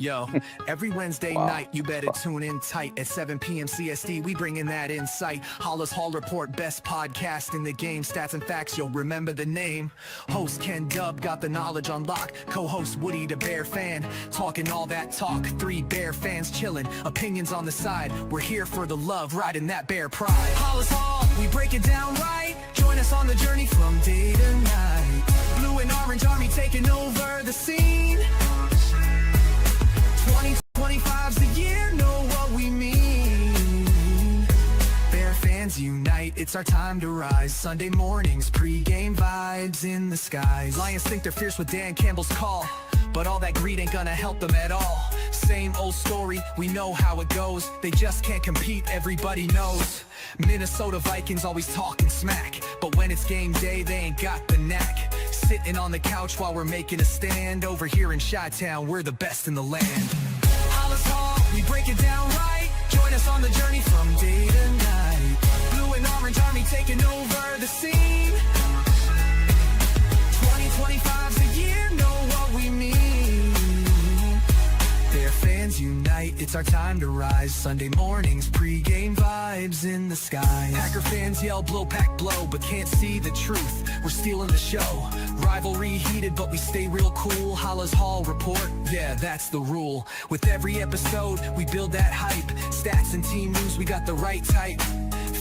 Yo, every Wednesday night, you better tune in tight at 7 p.m. CST. We bring in that insight. Halas Hall Report, best podcast in the game. Stats and facts, you'll remember the name. Host Ken Dub got the knowledge on lock. Co-host Woody the Bear fan, talking all that talk. 3 Bear fans chilling, opinions on the side. We're here for the love, riding that Bear pride. Halas Hall, we break it down right. Join us on the journey from day to night. Blue and orange army taking over the scene. 2025's the year, know what we mean. Bear fans unite, it's our time to rise. Sunday mornings, pre-game vibes in the skies. Lions think they're fierce with Dan Campbell's call, but all that greed ain't gonna help them at all. Same old story, we know how it goes. They just can't compete, everybody knows. Minnesota Vikings always talking smack, but when it's game day, they ain't got the knack. Sitting on the couch while we're making a stand. Over here in Chi-Town, we're the best in the land. Halas Hall, we break it down right. Join us on the journey from day to night. Blue and orange army taking over the scene. 2025's the year, know what we mean. Bear fans unite, it's our time to rise. Sunday mornings, pre-game vibes in the skies. Packer fans yell blow pack blow, but can't see the truth. We're stealing the show. Rivalry heated, but we stay real cool. Halas Hall Report, yeah, that's the rule. With every episode, we build that hype. Stats and team news, we got the right type.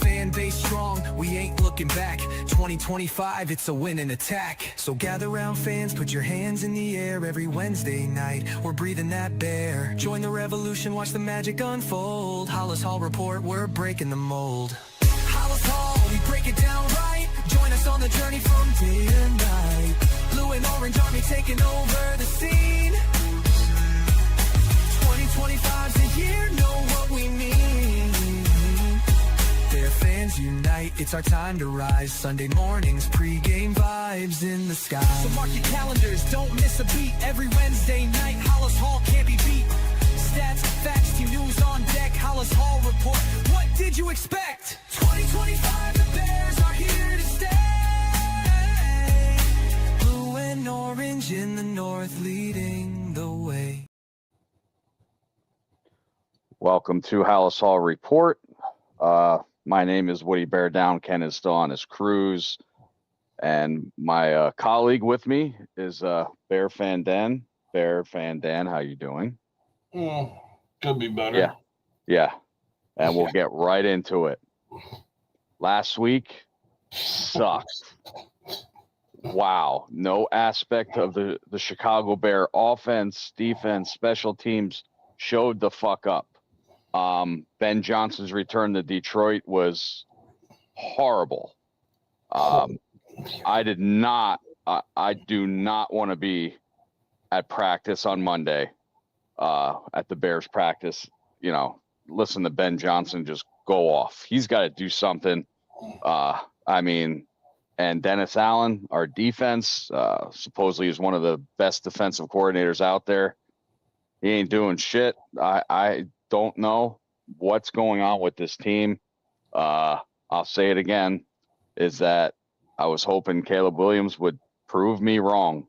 Fan base strong, we ain't looking back. 2025, it's a winning attack. So gather round fans, put your hands in the air. Every Wednesday night, we're breathing that bear. Join the revolution, watch the magic unfold. Halas Hall Report, we're breaking the mold. Halas Hall, we break it down right. Join us on the journey from day to night. Blue and orange army taking over the scene. 2025's the year, know what we mean. Bear fans unite, it's our time to rise. Sunday mornings, pre-game vibes in the sky. So mark your calendars, don't miss a beat. Every Wednesday night, Halas Hall can't be beat. Stats, facts, team news on deck. Halas Hall Report, what did you expect? 2025, the Bears are here to stay. Blue and orange in the north, leading the way. Welcome to Halas Hall Report. My name is Woody Bear Down. Ken is still on his cruise. And my colleague with me is Bear Fan Dan. Bear Fan Dan, how you doing? Could be better. Yeah. And we'll get right into it. Last week sucked. Wow. No aspect of the Chicago Bear offense, defense, special teams showed the fuck up. Ben Johnson's return to Detroit was horrible. I do not want to be at practice on Monday, at the Bears practice. You know, listen to Ben Johnson just go off. He's got to do something. And Dennis Allen, our defense, supposedly is one of the best defensive coordinators out there. He ain't doing shit. I don't know what's going on with this team. I'll say it again, is that I was hoping Caleb Williams would prove me wrong.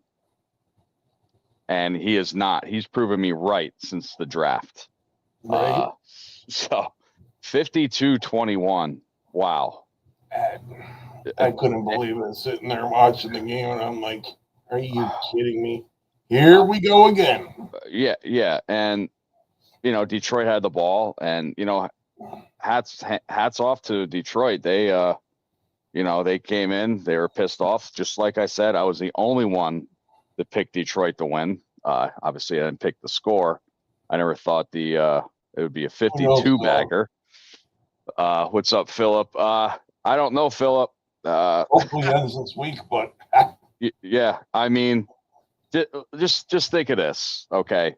And he is not. He's proven me right since the draft. Right. So 52-21. Wow. I couldn't believe it, sitting there watching the game, and I'm like, are you kidding me? Here we go again. Yeah. And, you know, Detroit had the ball, and, you know, hats off to Detroit. They, they came in, they were pissed off. Just like I said, I was the only one that picked Detroit to win. Obviously, I didn't pick the score. I never thought it would be a 52-bagger. What's up, Philip? I don't know, Philip. Hopefully ends this week, but yeah, I mean, just think of this, okay?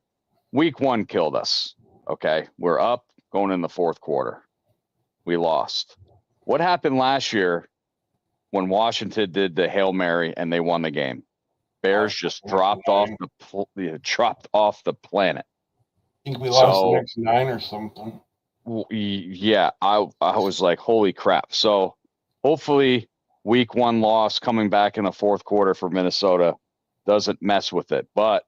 Week 1 killed us, okay? We're up going in the fourth quarter. We lost. What happened last year when Washington did the Hail Mary and they won the game? Bears just dropped off the planet. I think we lost the next 9 or something. Yeah, I was like, holy crap. So hopefully week 1 loss coming back in the fourth quarter for Minnesota doesn't mess with it. But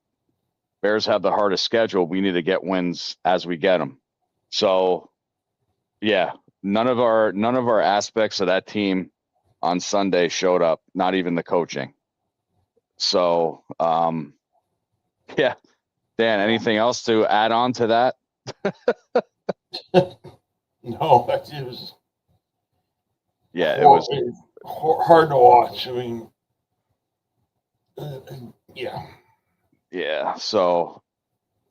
Bears have the hardest schedule. We need to get wins as we get them. So, yeah, none of our aspects of that team on Sunday showed up. Not even the coaching. So, yeah, Dan, anything else to add on to that? No, that was Yeah, it was hard to watch. I mean, yeah. Yeah. So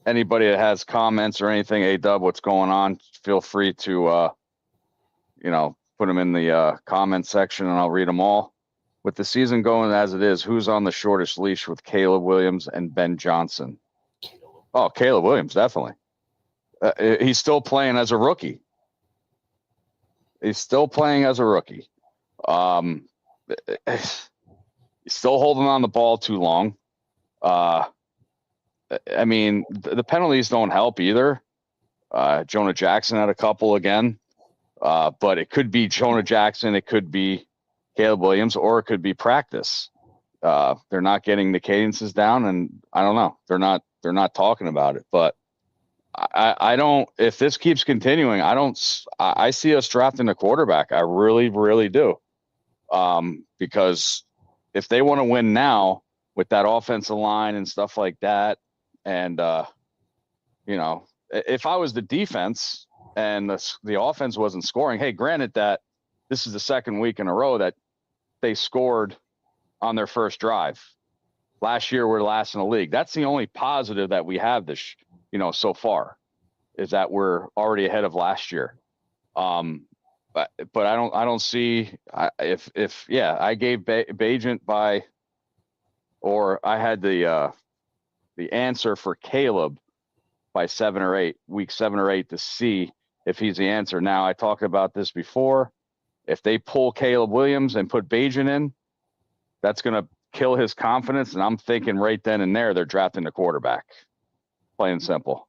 anybody that has comments or anything, A-Dub, what's going on, feel free to, put them in the comment section and I'll read them all. With the season going as it is, who's on the shortest leash with Caleb Williams and Ben Johnson? Oh, Caleb Williams, definitely. He's still playing as a rookie. He's still holding on the ball too long. I mean, the penalties don't help either. Jonah Jackson had a couple again, but it could be Jonah Jackson, it could be Caleb Williams, or it could be practice. They're not getting the cadences down, and I don't know. They're not talking about it. But I don't. If this keeps continuing, I see us drafting a quarterback. I really, really do. Because if they want to win now with that offensive line and stuff like that, and if I was the defense and the offense wasn't scoring, hey, granted that this is the second week in a row that they scored on their first drive. Last year, we're last in the league. That's the only positive that we have so far, is that we're already ahead of last year. But I don't see if I gave Bajent or I had the answer for Caleb by week 7 or 8 to see if he's the answer. Now, I talked about this before. If they pull Caleb Williams and put Bajent in, that's going to kill his confidence. And I'm thinking right then and there, they're drafting the quarterback. Plain and simple.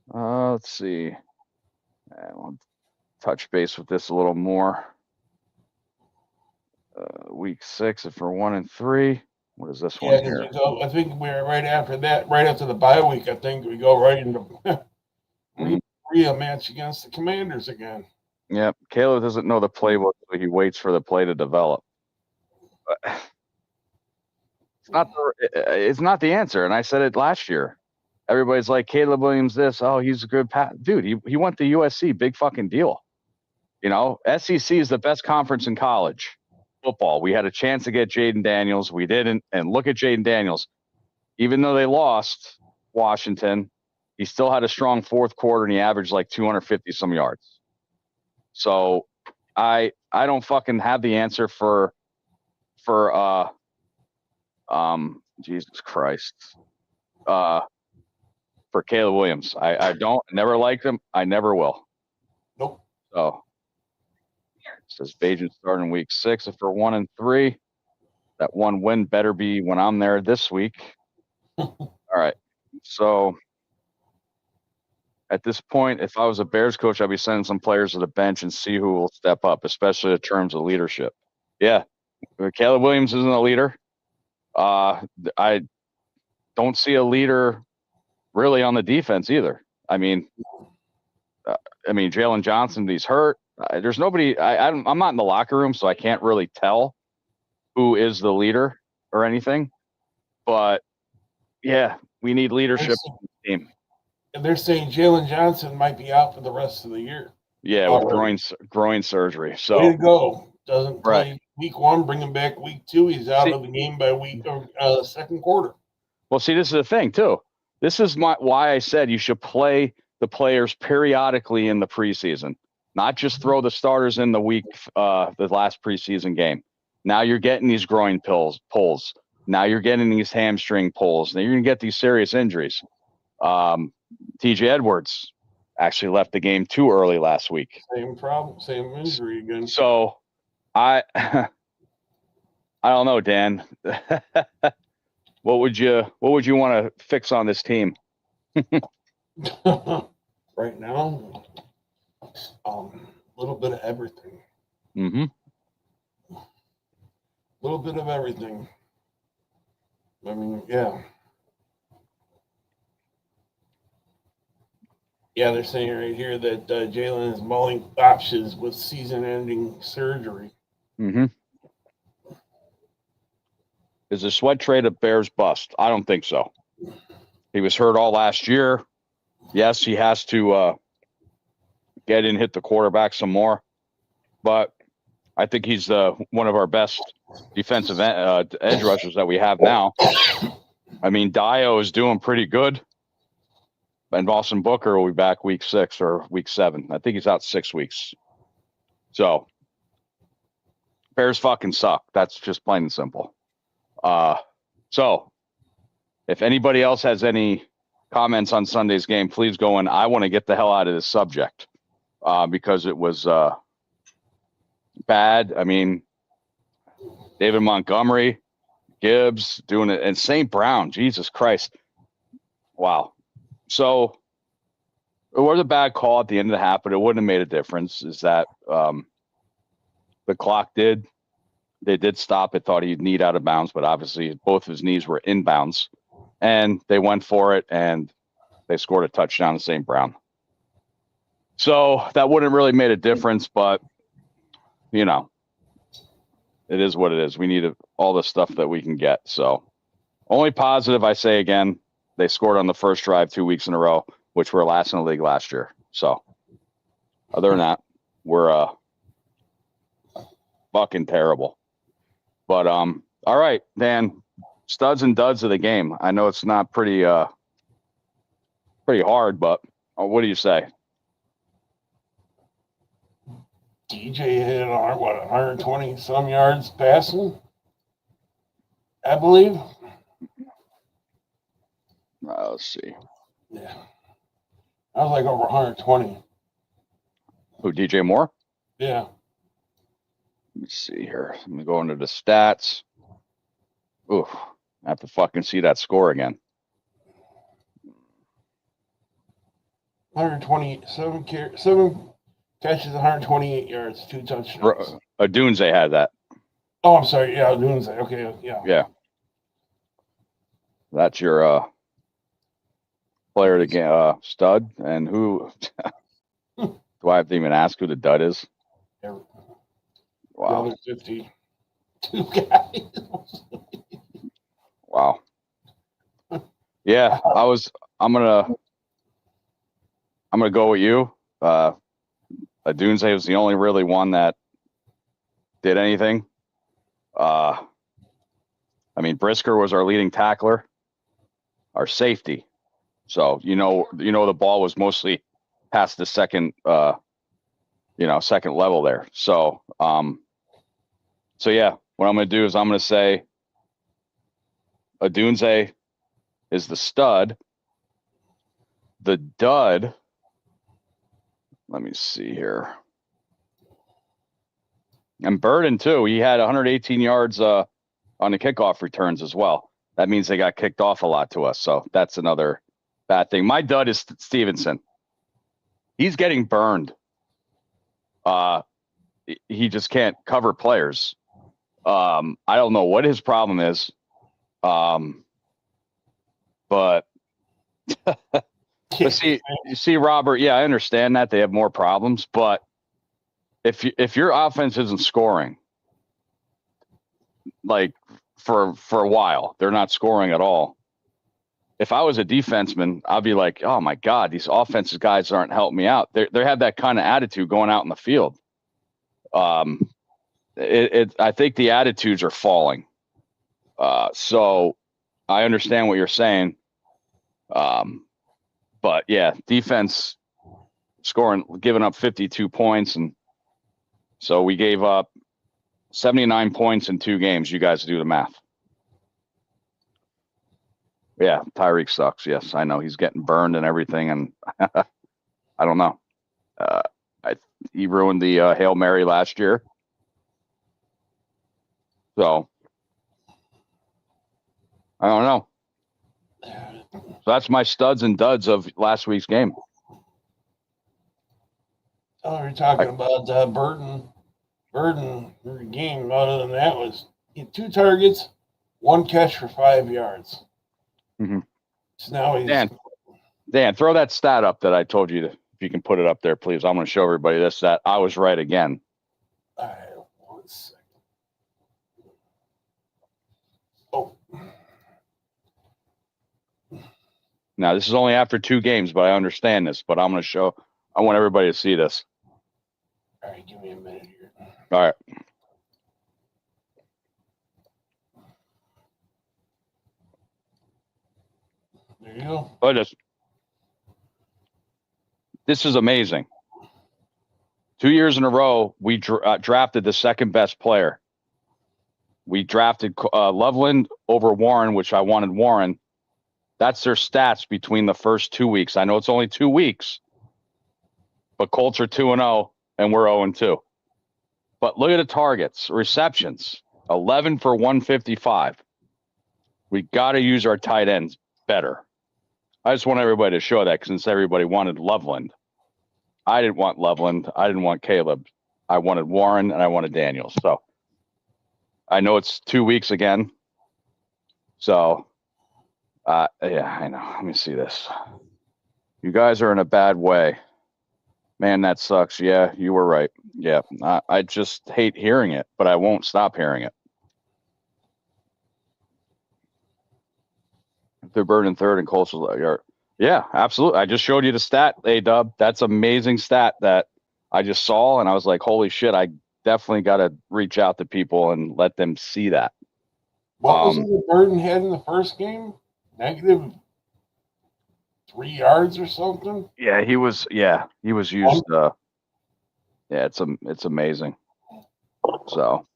Let's see. I'll touch base with this a little more. Week 6, if we're 1-3. What is this one here? I think we're right after that, right after the bye week. I think we go right into a match against the Commanders again. Yep. Caleb doesn't know the playbook, so he waits for the play to develop. But it's not the answer. And I said it last year. Everybody's like, Caleb Williams this. Oh, he's a good dude. He went to USC. Big fucking deal. SEC is the best conference in college football. We had a chance to get Jaden Daniels. We didn't. And look at Jaden Daniels. Even though they lost Washington, he still had a strong fourth quarter and he averaged like 250 some yards. So I don't fucking have the answer for Jesus Christ. For Caleb Williams. I don't never liked him. I never will. Nope. So it says Bajent starting week 6. If we're 1-3, that one win better be when I'm there this week. All right. So at this point, if I was a Bears coach, I'd be sending some players to the bench and see who will step up, especially in terms of leadership. Yeah. Caleb Williams isn't a leader. I don't see a leader really on the defense either. I mean, Jalen Johnson, he's hurt. There's nobody. I'm not in the locker room, so I can't really tell who is the leader or anything. But yeah, we need leadership in the team. And they're saying Jalen Johnson might be out for the rest of the year. Yeah, with groin surgery. So way to go. Doesn't play week 1, bring him back week 2. He's out of the game by second quarter. Well, see, this is the thing too. This is why I said you should play the players periodically in the preseason, not just throw the starters in the last preseason game. Now you're getting these groin pulls. Now you're getting these hamstring pulls. Now you're going to get these serious injuries. TJ Edwards actually left the game too early last week. Same problem, same injury again. So I don't know, Dan. What would you want to fix on this team? Right now, a little bit of everything. Mm-hmm. A little bit of everything. I mean, yeah. Yeah, they're saying right here that Jalen is mulling options with season-ending surgery. Mm-hmm. Is the Sweat trade a Bears bust? I don't think so. He was hurt all last year. Yes, he has to get in, hit the quarterback some more, but I think he's one of our best defensive edge rushers that we have now. I mean, Dio is doing pretty good, and Boston Booker will be back week 6 or week 7. I think he's out 6 weeks. So Bears fucking suck. That's just plain and simple. So if anybody else has any comments on Sunday's game, please go in. I want to get the hell out of this subject because it was bad. I mean, David Montgomery, Gibbs doing it, and St. Brown, Jesus Christ. Wow. So it was a bad call at the end of the half, but it wouldn't have made a difference. Is that the clock did. They did stop it, thought he'd need out of bounds, but obviously both of his knees were in bounds. And they went for it, and they scored a touchdown to St. Brown. So that wouldn't really made a difference, but, you know, it is what it is. We need all the stuff that we can get. So only positive, I say again, they scored on the first drive 2 weeks in a row, which were last in the league last year. So other than that, we're fucking terrible. But all right, Dan, studs and duds of the game. I know it's not pretty hard, but what do you say? DJ hit 120 some yards passing, I believe. Let's see. Yeah, I was like over 120. Who, DJ Moore? Yeah. Let me see here. Let me go into the stats. Ooh, I have to fucking see that score again. 127 catches, 128 yards, 2 touchdowns. Dunze had that. Oh, I'm sorry. Yeah, Dunze. Okay, yeah. Yeah. That's your player to game, stud. And who do I have to even ask who the dud is? Yeah. Wow. The other 52 guys. Wow. Yeah, I'm gonna go with you. Dunze was the only really one that did anything. I mean, Brisker was our leading tackler, our safety. So you know the ball was mostly past the second second level there. So yeah, what I'm gonna do is I'm gonna say Dunze is the stud. The dud, let me see here. And Burden, too. He had 118 yards on the kickoff returns as well. That means they got kicked off a lot to us. So that's another bad thing. My dud is Stevenson. He's getting burned. He just can't cover players. I don't know what his problem is. But you see, Robert, yeah, I understand that they have more problems, but if your offense isn't scoring, like for a while, they're not scoring at all. If I was a defenseman, I'd be like, oh my God, these offensive guys aren't helping me out. They have that kind of attitude going out in the field. I think the attitudes are falling. So I understand what you're saying. But yeah, defense giving up 52 points. And so we gave up 79 points in 2 games. You guys do the math. Yeah, Tyreek sucks. Yes, I know he's getting burned and everything. And I don't know. He ruined the Hail Mary last year. So I don't know. So that's my studs and duds of last week's game. Oh, you're talking about Burden game. Other than that, was 2 targets, 1 catch for 5 yards. Mm-hmm. So now he's Dan, Dan, throw that stat up that I told you to. If you can put it up there, please. I'm going to show everybody this stat. I was right again. All right, 1 second. Oh, Now, this is only after 2 games, but I understand this. But I'm going to show. I want everybody to see this. all right, give me a minute here. All right. There you go. Oh, this is amazing. 2 years in a row, we drafted the second best player. We drafted Loveland over Warren, which I wanted Warren. That's their stats between the first 2 weeks. I know it's only 2 weeks, but Colts are 2-0 and we're 0-2. But look at the targets, receptions, 11 for 155. We got to use our tight ends better. I just want everybody to show that since everybody wanted Loveland. I didn't want Loveland. I didn't want Caleb. I wanted Warren and I wanted Daniels. So I know it's 2 weeks again. So, yeah, I know. Let me see this. You guys are in a bad way. Man, that sucks. Yeah, you were right. Yeah, I just hate hearing it, but I won't stop hearing it. They're burning third and Colts are. Yeah, absolutely. I just showed you the stat, A-Dub. That's amazing stat that I just saw, and I was like, holy shit, I definitely got to reach out to people and let them see that. What was it that Burden had in the first game? -3 yards or something? Yeah, he was used. Yeah, it's amazing. So,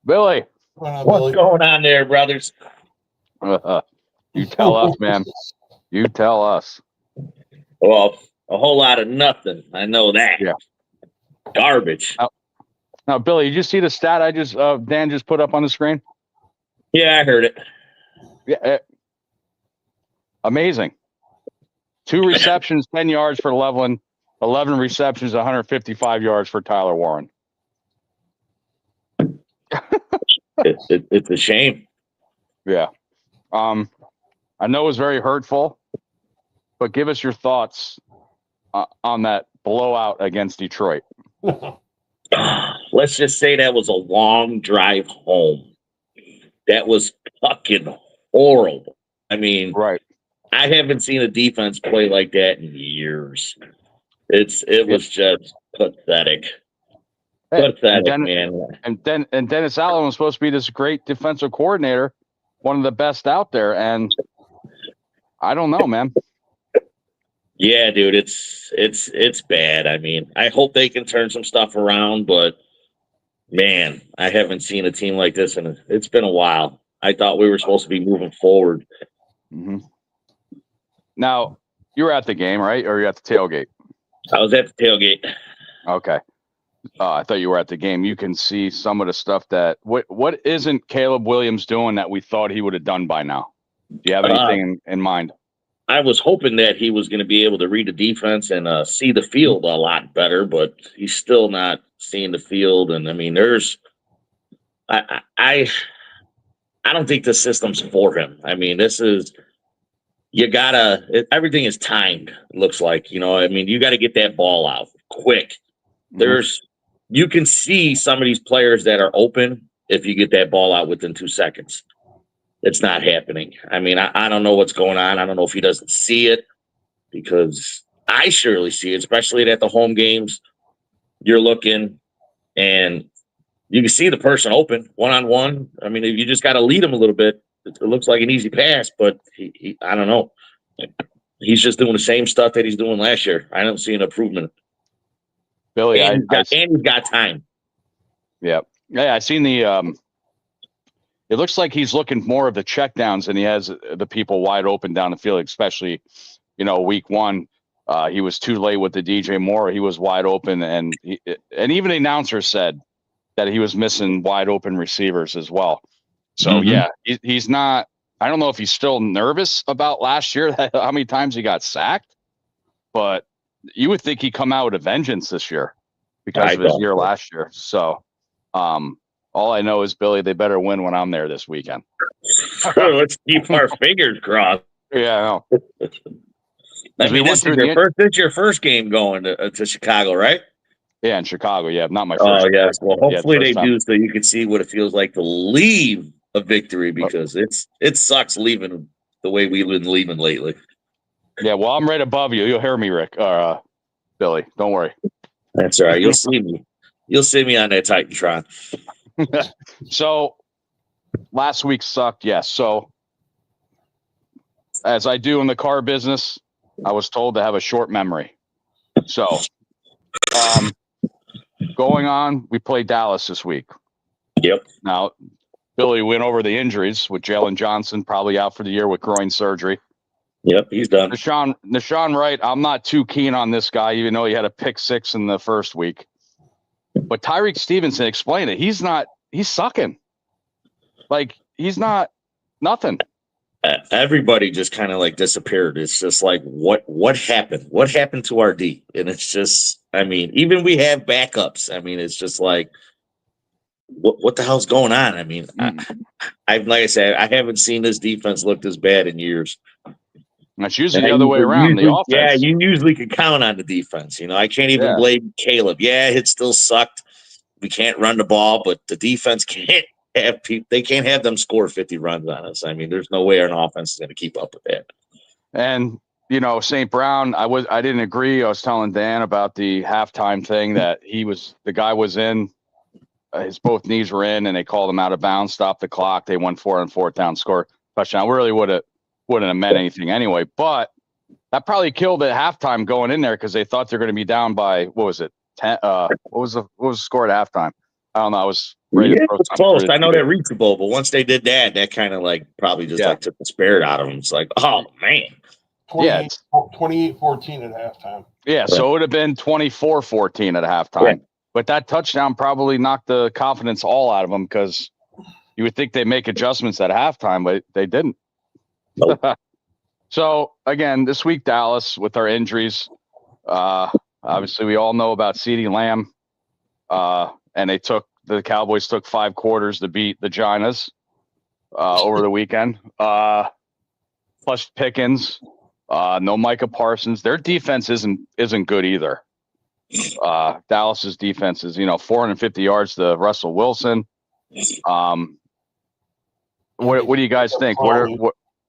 Billy. What's going on there, brothers? You tell us, man. You tell us. Well, a whole lot of nothing. I know that. Yeah. Garbage. Now, Billy, did you see the stat I just Dan just put up on the screen? Yeah, I heard it. Yeah. Amazing. 2 receptions, 10 yards for Loveland. 11 receptions, 155 yards for Tyler Warren. It's a shame. Yeah. I know it was very hurtful, but give us your thoughts on that blowout against Detroit. Let's just say that was a long drive home. That was fucking horrible. I mean, Right. I haven't seen a defense play like that in years. It was just pathetic. Pathetic, man. And Dennis Allen was supposed to be this great defensive coordinator, one of the best out there, and I don't know, man. Yeah, dude, it's bad. I mean, I hope they can turn some stuff around, but man, I haven't seen a team like this, and it's been a while. I thought we were supposed to be moving forward. Mm-hmm. Now, you were at the game, right? Or you at the tailgate? I was at the tailgate. Okay. I thought you were at the game. You can see some of the stuff that what isn't Caleb Williams doing that we thought he would have done by now? Do you have anything in mind? I was hoping that he was going to be able to read the defense and see the field a lot better, but he's still not seeing the field. And I mean, I don't think the system's for him. I mean, everything is timed. It looks like, I mean, you got to get that ball out quick. You can see some of these players that are open if you get that ball out within 2 seconds. It's not happening. I mean, I don't know what's going on. I don't know if he doesn't see it, because I surely see it, especially at the home games. You're looking and you can see the person open one-on-one. I mean, you just got to lead him a little bit. It looks like an easy pass, but he I don't know. He's just doing the same stuff that he's doing last year. I don't see an improvement. Billy, and he's got time. Yeah. I seen the it looks like he's looking more of the checkdowns than he has the people wide open down the field, especially, week 1. He was too late with the DJ Moore. He was wide open, and even the announcer said that he was missing wide open receivers as well. So, yeah, he's not – I don't know if he's still nervous about last year, how many times he got sacked, but you would think he'd come out with a vengeance this year because of his year last year. So, all I know is, Billy, they better win when I'm there this weekend. Let's keep our fingers crossed. Yeah, I know. I mean, this is your first game going to Chicago, right? Yeah, in Chicago. Yeah, not my Oh, first. yes. Well, hopefully they time. do, so you can see what it feels like to leave a victory, because it sucks leaving the way we've been leaving lately. Yeah, well, I'm right above you. You'll hear me, Rick. Billy, don't worry. That's all right. You'll see me. You'll see me on that Titantron. So last week sucked. Yes. So as I do in the car business, I was told to have a short memory. So going on, we played Dallas this week. Yep. Now, Billy went over the injuries with Jalen Johnson, probably out for the year with groin surgery. Yep, he's done. Nashawn Wright, I'm not too keen on this guy, even though he had a pick 6 in the first week. But Tyreek Stevenson explained it. He's sucking. Like, he's not nothing. Everybody just kind of like disappeared. It's just like, what happened? What happened to our D? And it's just, I mean, even we have backups. I mean, it's just like, what the hell's going on? I mean, like I said, I haven't seen this defense look this bad in years. That's usually the other way around. The offense. Yeah, you usually can count on the defense. You know, I can't even blame Caleb. Yeah, it still sucked. We can't run the ball, but the defense can't have people. They can't have them score 50 runs on us. I mean, there's no way our offense is going to keep up with that. And you know, St. Brown, I didn't agree. I was telling Dan about the halftime thing that the guy was in. His both knees were in, and they called him out of bounds, stopped the clock. They won 4 on 4th down, score touchdown. Really wouldn't have meant anything anyway. But that probably killed at halftime going in there because they thought they're going to be down by, what was it? 10, what was the score at halftime? I don't know. I was ready to throw close. I know they're reachable, but once they did that, that kind of like probably just like took the spirit out of them. It's like, oh man. 28-14 at halftime. Yeah, so it would have been 24-14 at halftime. Yeah. But that touchdown probably knocked the confidence all out of them because you would think they'd make adjustments at halftime, but they didn't. Nope. So, again, this week, Dallas, with our injuries, obviously we all know about CeeDee Lamb, and the Cowboys took 5 quarters to beat the Giants over the weekend. Plus Pickens, no Micah Parsons. Their defense isn't good either. Dallas's defense is, 450 yards to Russell Wilson. What do you guys think?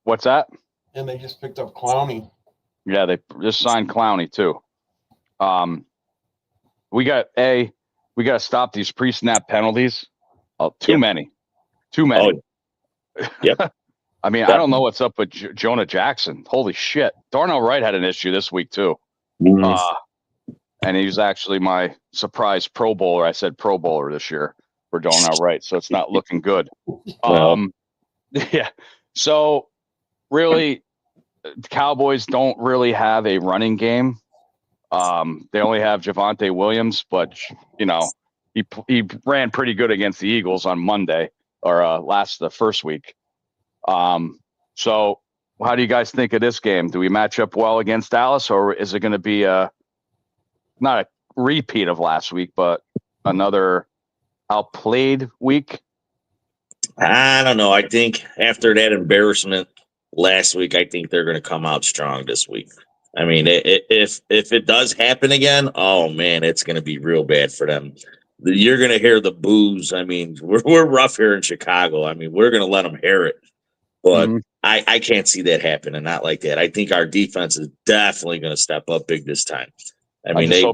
What's that? And they just picked up Clowney. Yeah, they just signed Clowney too. We got to stop these pre-snap penalties. Too many. Oh, yep. I mean, I don't know what's up with Jonah Jackson. Holy shit. Darnell Wright had an issue this week too. And he was actually my surprise Pro Bowler. I said Pro Bowler this year for Darnell Wright, so it's not looking good. Yeah. So really, the Cowboys don't really have a running game. They only have Javonte Williams, but he ran pretty good against the Eagles on Monday or the first week. So how do you guys think of this game? Do we match up well against Dallas, or is it going to be not a repeat of last week, but another outplayed week? I don't know. I think after that embarrassment last week, I think they're going to come out strong this week. I mean, if it does happen again, oh man, it's going to be real bad for them. You're going to hear the boos. I mean, we're rough here in Chicago. I mean, we're going to let them hear it, but I can't see that happening. Not like that. I think our defense is definitely going to step up big this time. I mean,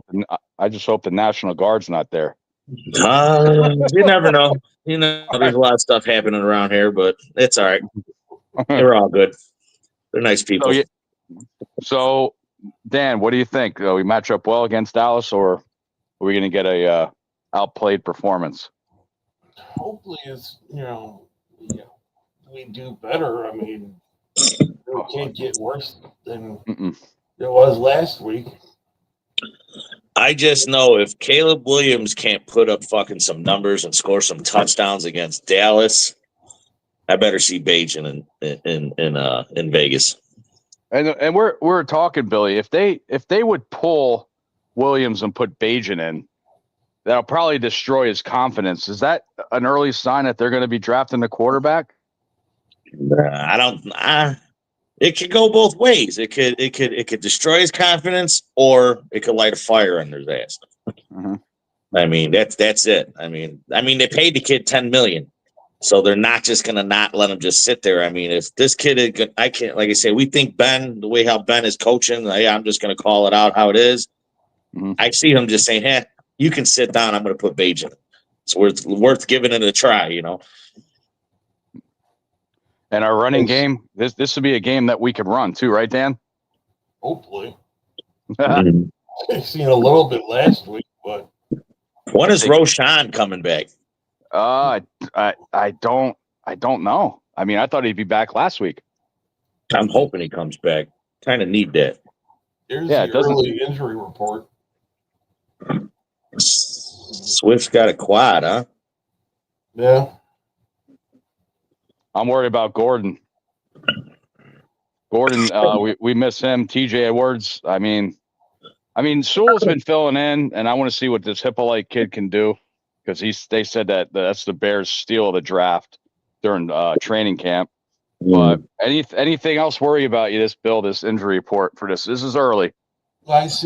I just hope the National Guard's not there. You never know. There's a lot of stuff happening around here, but it's all right. They're all good. They're nice people. So Dan, what do you think? We match up well against Dallas, or are we going to get a outplayed performance? Hopefully, we do better. I mean, it can't get worse than it was last week. I just know if Caleb Williams can't put up fucking some numbers and score some touchdowns against Dallas, I better see Bajan in Vegas. And we're talking, Billy. If they would pull Williams and put Bajan in, that'll probably destroy his confidence. Is that an early sign that they're going to be drafting the quarterback? It could go both ways. It could destroy his confidence, or it could light a fire under his ass. Mhm. I mean, that's it. I mean, they paid the kid $10 million, so they're not just gonna not let him just sit there. I mean, if this kid is good, I can't. Like I say, we think Ben, the way how Ben is coaching, I'm just gonna call it out how it is. Mhm. I see him just saying, "Hey, you can sit down. I'm gonna put Bage in. It's worth giving it a try." And our running game, this would be a game that we could run too, right, Dan? Hopefully. Mhm. I've seen a little bit last week, but When is Roshan coming back? I don't know. I mean, I thought he'd be back last week. I'm hoping he comes back. Kind of need that. here's Yeah, it the doesn't- early injury report. Swift's got a quad, huh? Yeah. I'm worried about Gordon. We miss him. TJ Edwards. I mean, Sewell's been filling in, and I want to see what this Hippolyte kid can do because they said that's the Bears' steal of the draft during training camp. But anything else worry about you? This injury report for this. This is early. I just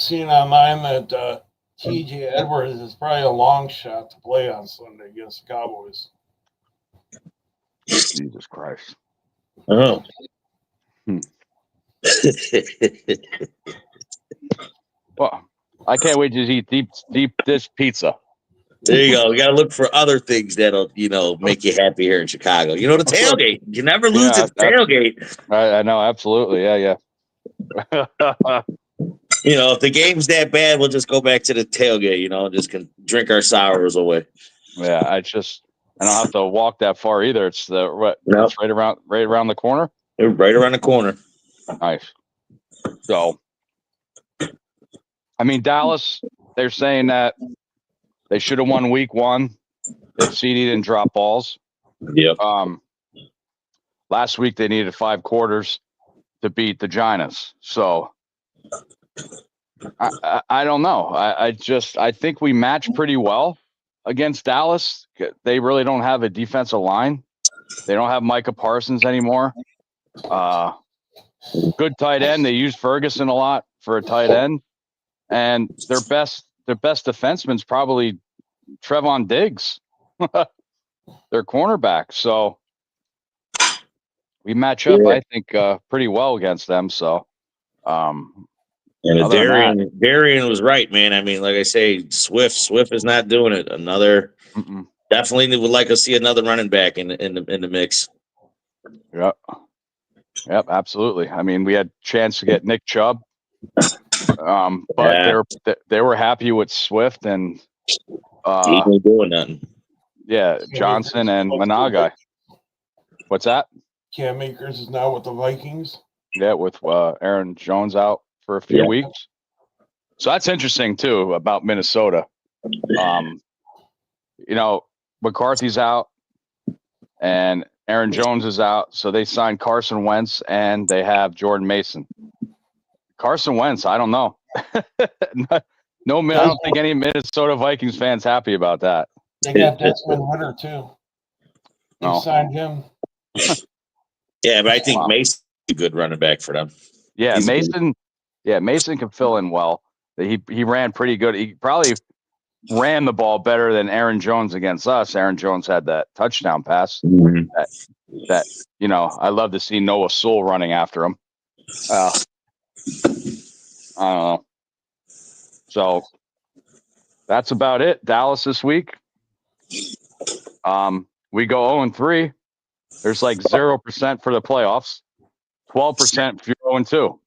seen online that TJ Edwards is probably a long shot to play on Sunday against the Cowboys. Jesus Christ. Oh. Well, I can't wait to eat deep dish pizza. There you go. We got to look for other things that'll, make you happy here in Chicago. The tailgate. You never lose at the tailgate. I know, absolutely. Yeah. If the game's that bad, we'll just go back to the tailgate, and just can drink our sours away. Yeah, I don't have to walk that far either. It's it's right around the corner. They're right around the corner. Nice. So, I mean, Dallas, they're saying that they should have won week 1 if CD didn't drop balls. Yep. Last week they needed 5 quarters to beat the Giants. So I don't know. I think we match pretty well against Dallas. They really don't have a defensive line. They don't have Micah Parsons anymore. Good tight end. They use Ferguson a lot for a tight end, and their best defenseman's probably Trevon Diggs, their cornerback. So we match up, I think, pretty well against them. So, and Darian was right, man. I mean, like I say, Swift is not doing it. Definitely would like to see another running back in the mix. Yep, absolutely. I mean, we had a chance to get Nick Chubb, but they were happy with Swift and he ain't doing nothing. Yeah, Johnson and Managai. What's that? Cam Akers is now with the Vikings. Yeah, with Aaron Jones out for a few weeks. So that's interesting too about Minnesota. McCarthy's out and Aaron Jones is out, so they signed Carson Wentz and they have Jordan Mason. Carson Wentz, I don't know. No, I don't think any Minnesota Vikings fans happy about that. They got Desmond Ritter too. They signed him. Yeah, but I think Mason's a good running back for them. Yeah, Mason. Yeah, Mason can fill in well. He ran pretty good. He probably ran the ball better than Aaron Jones against us. Aaron Jones had that touchdown pass. That I love to see Noah Sewell running after him. I don't know. So that's about it. Dallas this week. We go 0-3. There's like 0% for the playoffs. 12% if you're 0-2.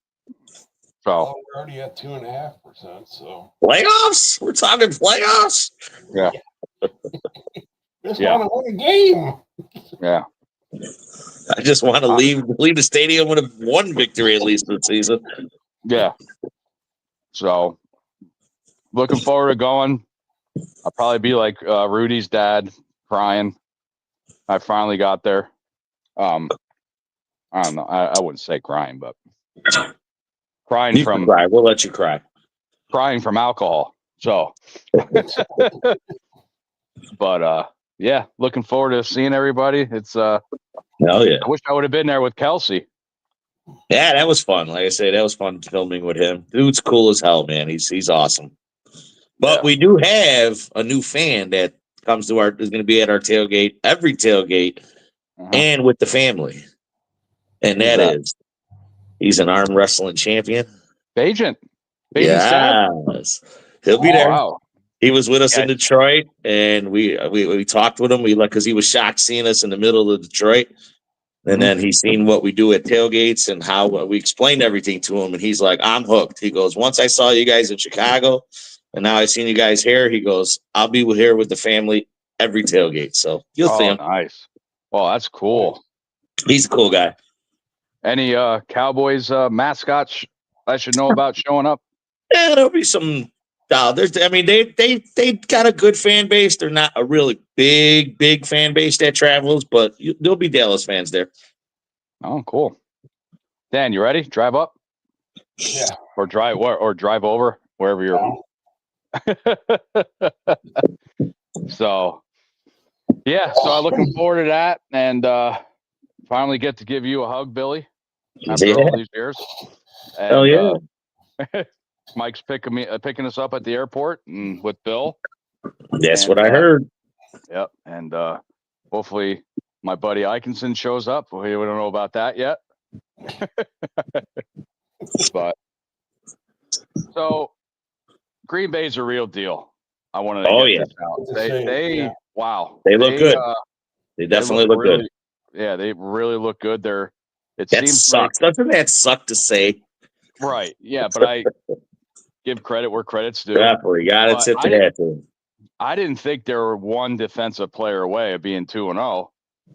So we're already at 2.5%. So playoffs? We're talking playoffs? Yeah. Just want to win a game. Yeah. I just want to leave the stadium with one victory at least this season. Yeah. So looking forward to going. I'll probably be like Rudy's dad, crying. I finally got there. I don't know. I wouldn't say crying, but crying you from cry. We'll let you cry. Crying from alcohol. So, but yeah, looking forward to seeing everybody. It's hell yeah. I wish I would have been there with Kelsey. Yeah, that was fun. Like I say, that was fun filming with him. Dude's cool as hell, man. He's awesome. But Yeah. we do have a new fan that comes to is going to be at our tailgate, every tailgate, and with the family. And Who's that that? is, he's an arm wrestling champion. Bajan. Bajan's dad? Yes, he'll be Oh, there. wow. He was with us Yeah. in Detroit, and we talked with him. We because he was shocked seeing us in the middle of Detroit. And then he's seen what we do at tailgates and how we explained everything to him. And he's like, I'm hooked. He goes, once I saw you guys in Chicago and now I've seen you guys here, he goes, I'll be here with the family every tailgate. So you'll see Oh, him. nice. Well, that's cool. He's a cool guy. Any Cowboys mascots I should know about showing up? Yeah, there'll be some. They got a good fan base. They're not a really big fan base that travels, but there'll be Dallas fans there. Oh, cool. Dan, you ready? Drive up? Yeah. Or drive over wherever you're. So, yeah. So I'm looking forward to that, and finally get to give you a hug, Billy, after all these years. And, Hell yeah. Mike's picking us up at the airport and with Bill. That's what I heard. Yep. And hopefully my buddy Eikenson shows up. We don't know about that yet. But so Green Bay's a real deal. I wanted to get this out. Wow. They look good. They definitely look good. Yeah, they really look good. That sucks. Doesn't that suck to say? Right. Yeah, but I give credit where credit's due. Definitely got to tip to that too. I didn't think they were one defensive player away of being 2-0.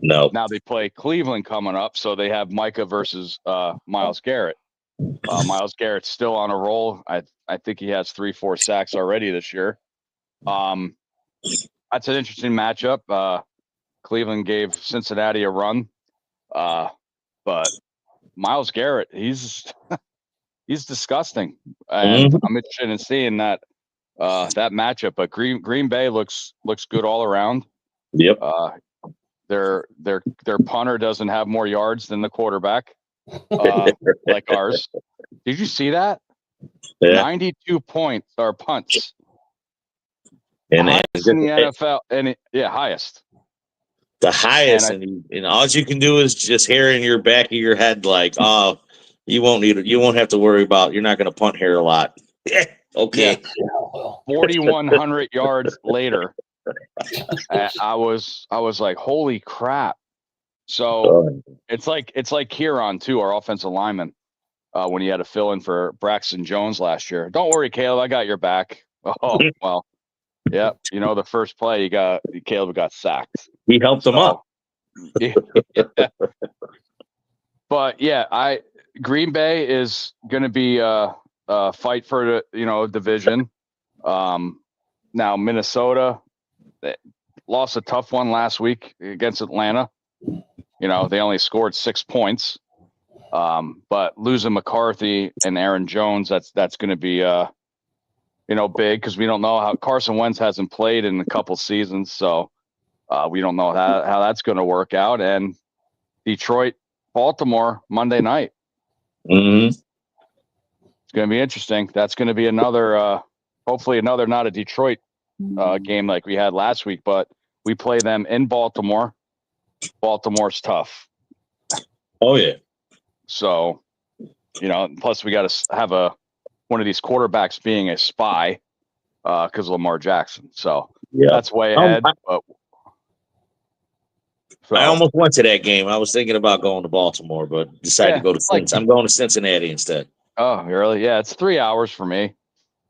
No. Now they play Cleveland coming up, so they have Micah versus Myles Garrett. Myles Garrett's still on a roll. I think he has 3-4 sacks already this year. That's an interesting matchup. Cleveland gave Cincinnati a run, but Myles Garrett, he's disgusting, and I'm interested in seeing that matchup. But Green Bay looks good all around. Yep. Their punter doesn't have more yards than the quarterback, like ours. Did you see that? Yeah. 92 points are punts. And highest in the NFL, highest. The highest, and all you can do is just hear in your back of your head, like, oh, you won't have to worry about. You're not going to punt here a lot. Okay. Yeah. 4,100 yards later, I was like, holy crap! So it's like Kieran too, our offensive lineman, when he had to fill in for Braxton Jones last year. Don't worry, Caleb, I got your back. Oh well, yeah. The first play Caleb got sacked. He helped him up. Yeah. But yeah, Green Bay is going to be a fight for the division. Now Minnesota lost a tough one last week against Atlanta. They only scored 6 points. But losing McCarthy and Aaron Jones, that's going to be big, because we don't know how Carson Wentz hasn't played in a couple seasons, so we don't know how that's going to work out. And Detroit, Baltimore, Monday night. It's going to be interesting. That's going to be another, hopefully another, not a Detroit game like we had last week, but we play them in Baltimore. Baltimore's tough. Oh yeah. So, plus we got to have one of these quarterbacks being a spy, because Lamar Jackson. So that's way ahead. I almost went to that game. I was thinking about going to Baltimore, but decided to go to Cincinnati. I'm going to Cincinnati instead. Oh, really? Yeah, it's 3 hours for me.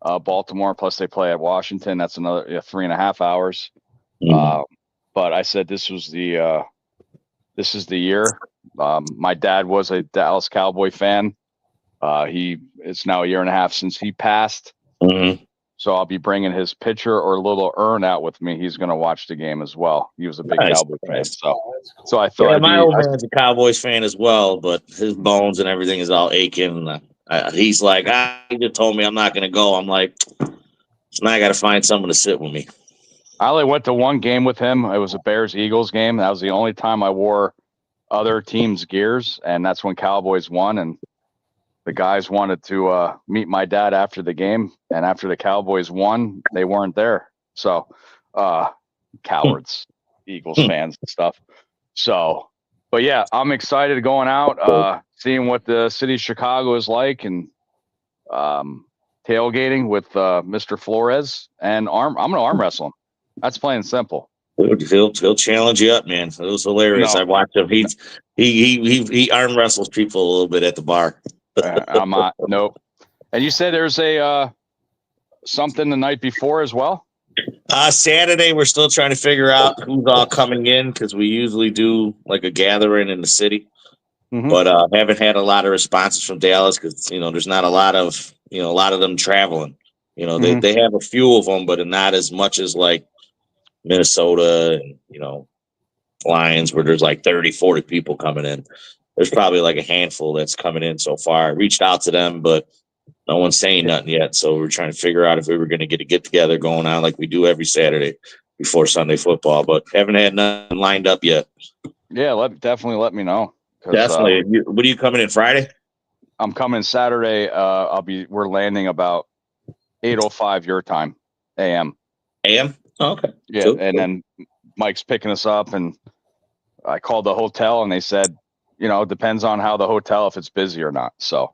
Baltimore, plus they play at Washington. That's another 3.5 hours. But I said this is the year. My dad was a Dallas Cowboy fan. It's now 1.5 years since he passed. So I'll be bringing his pitcher or little urn out with me. He's going to watch the game as well. He was a big Cowboy fan. So I thought my old man's a Cowboys fan as well, but his bones and everything is all aching. He's like, he just told me I'm not going to go. I'm like, now I got to find someone to sit with me. I only went to one game with him. It was a Bears-Eagles game. That was the only time I wore other teams' gears, and that's when Cowboys won. And the guys wanted to meet my dad after the game, and after the Cowboys won, they weren't there. So, cowards, Eagles fans and stuff. So, but yeah, I'm excited going out, seeing what the city of Chicago is like, and tailgating with Mr. Flores, and I'm going to arm wrestle him. That's plain and simple. He'll challenge you up, man. It was hilarious. No. I watched him. He arm wrestles people a little bit at the bar. I'm not. Nope. And you said there's a something the night before as well? Saturday, we're still trying to figure out who's all coming in because we usually do like a gathering in the city. Mm-hmm. But haven't had a lot of responses from Dallas because there's not a lot of them traveling. They have a few of them, but not as much as like Minnesota and Lions, where there's like 30, 40 people coming in. There's probably like a handful that's coming in so far. I reached out to them, but no one's saying nothing yet. So we're trying to figure out if we were going to get a get together going on like we do every Saturday before Sunday football, but haven't had nothing lined up yet. Yeah, definitely let me know. Definitely. What are you coming in Friday? I'm coming Saturday. We're landing about 8:05 your time, AM. AM? Oh, okay. Yeah, cool. And then Mike's picking us up, and I called the hotel, and they said, it depends on how the hotel, if it's busy or not. So,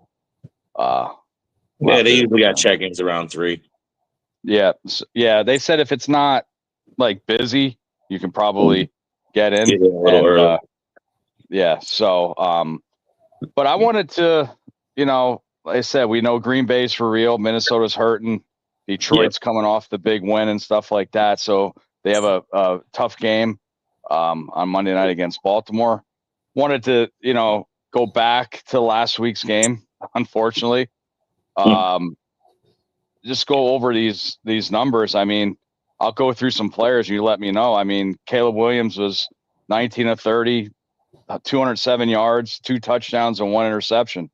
they usually got check-ins around 3. Yeah, they said if it's not like busy, you can probably get in. Get in a little early. Yeah. So, but I wanted to, like I said, we know Green Bay's for real. Minnesota's hurting. Detroit's coming off the big win and stuff like that. So they have a tough game on Monday night against Baltimore. Wanted to, go back to last week's game, unfortunately. Just go over these numbers. I mean, I'll go through some players. You let me know. I mean, Caleb Williams was 19 of 30, 207 yards, 2 touchdowns, and 1 interception,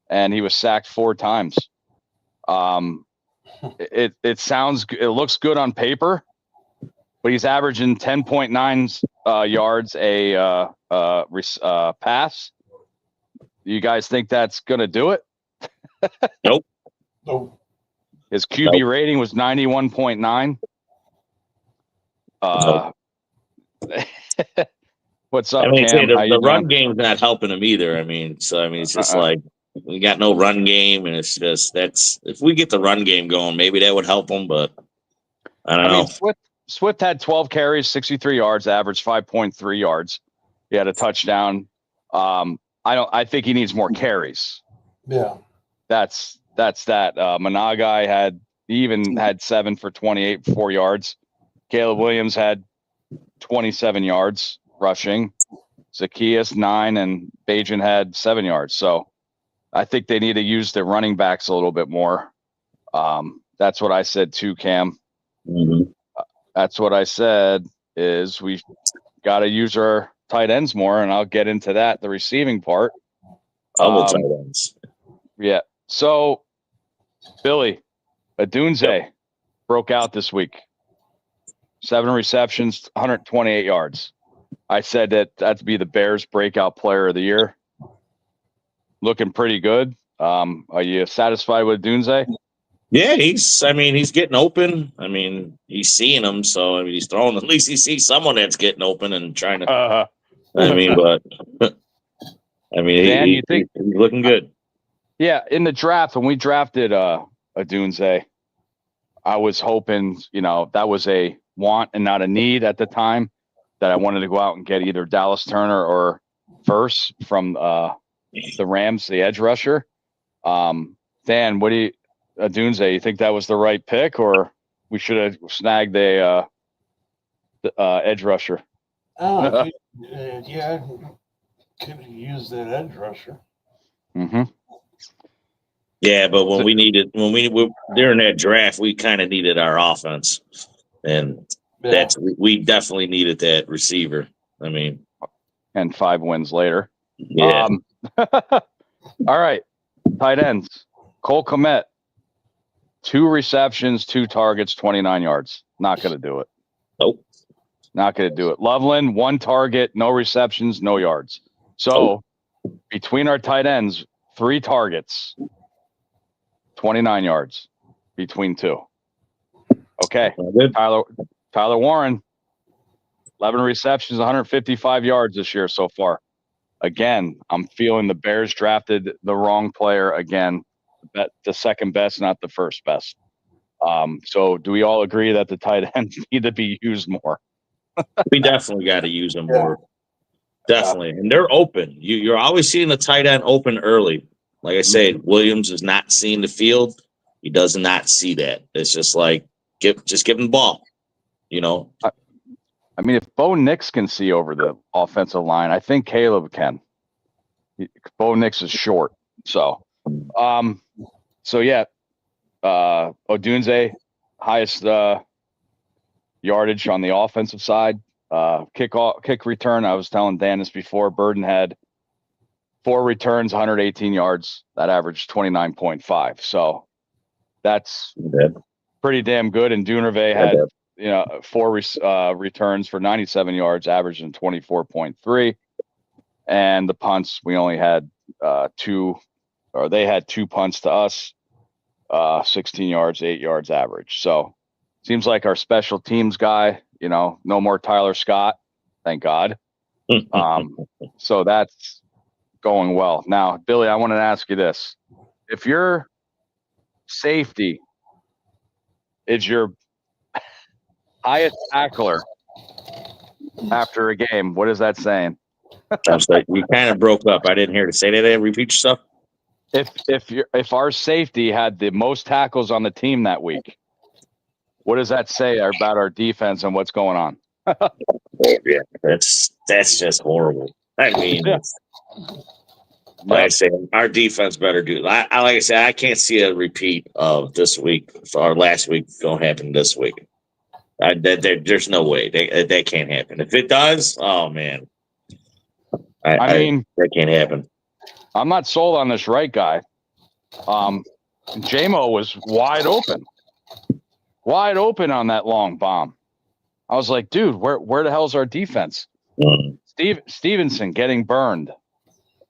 and he was sacked 4 times. It looks good on paper, but he's averaging 10.9 yards a pass. You guys think that's gonna do it? Nope. His QB rating was 91.9. What's up, Cam? The run game's not helping him either. It's just like we got no run game, and it's just if we get the run game going, maybe that would help him. But I don't know. Swift had 12 carries, 63 yards, averaged 5.3 yards. He had a touchdown. I think he needs more carries. Yeah, that's that. Managai had 7 for 28, 4 yards. Caleb Williams had 27 yards rushing. Zacchaeus 9, and Bajan had 7 yards. So I think they need to use their running backs a little bit more. That's what I said too, Cam. Mm-hmm. That's what I said is we got to use our tight ends more, and I'll get into that, the receiving part. Tight ends. Yeah. So, Billy, Adunze broke out this week. 7 receptions, 128 yards. I said that'd be the Bears' breakout player of the year. Looking pretty good. Are you satisfied with Adunze? Yeah, he's getting open. He's seeing them, so he's throwing. At least he sees someone that's getting open and trying to. Dan, you think he's looking good? Yeah, in the draft when we drafted Adunze, I was hoping that was a want and not a need at the time. That I wanted to go out and get either Dallas Turner or Verse from the Rams, the edge rusher. Dan, what do you? Adunze, you think that was the right pick, or we should have snagged the edge rusher? could have used that edge rusher. Mm-hmm. Yeah, but when during that draft, we kind of needed our offense, and we definitely needed that receiver. And 5 wins later. Yeah. All right, tight ends. Cole Kmet. 2 receptions, 2 targets, 29 yards. Not going to do it. Nope. Not going to do it. Loveland, 1 target, no receptions, no yards. So between our tight ends, 3 targets, 29 yards between 2. Okay. Good. Tyler Warren, 11 receptions, 155 yards this year so far. Again, I'm feeling the Bears drafted the wrong player again. The second best, not the first best. So do we all agree that the tight ends need to be used more? We definitely got to use them more. Definitely. And they're open. You're always seeing the tight end open early. Like I said, Williams is not seeing the field. He does not see that. It's just like, give him the ball, you know? I mean, if Bo Nix can see over the offensive line, I think Caleb can. Bo Nix is short. So yeah, Odunze, highest yardage on the offensive side. Kick return, I was telling Dan this before, Burden had 4 returns, 118 yards. That averaged 29.5. So that's pretty damn good. And Dunarve had 4 returns for 97 yards, averaging 24.3. And the punts, we only had 2, or they had 2 punts to us, 16 yards, 8 yards average. So seems like our special teams guy, no more Tyler Scott, thank God. So that's going well. Now, Billy, I want to ask you this. If your safety is your highest tackler after a game, what is that saying? I was like, you kind of broke up. I didn't hear to say that. Repeat yourself. If our safety had the most tackles on the team that week, what does that say about our defense and what's going on? Yeah, that's just horrible. I mean, like I said, our defense better do. Like I said, I can't see a repeat of this week or last week going to happen this week. There's no way that can't happen. If it does, oh man, I mean that can't happen. I'm not sold on this right guy. JMO was wide open on that long bomb. I was like, dude, where the hell's our defense? Stevenson getting burned.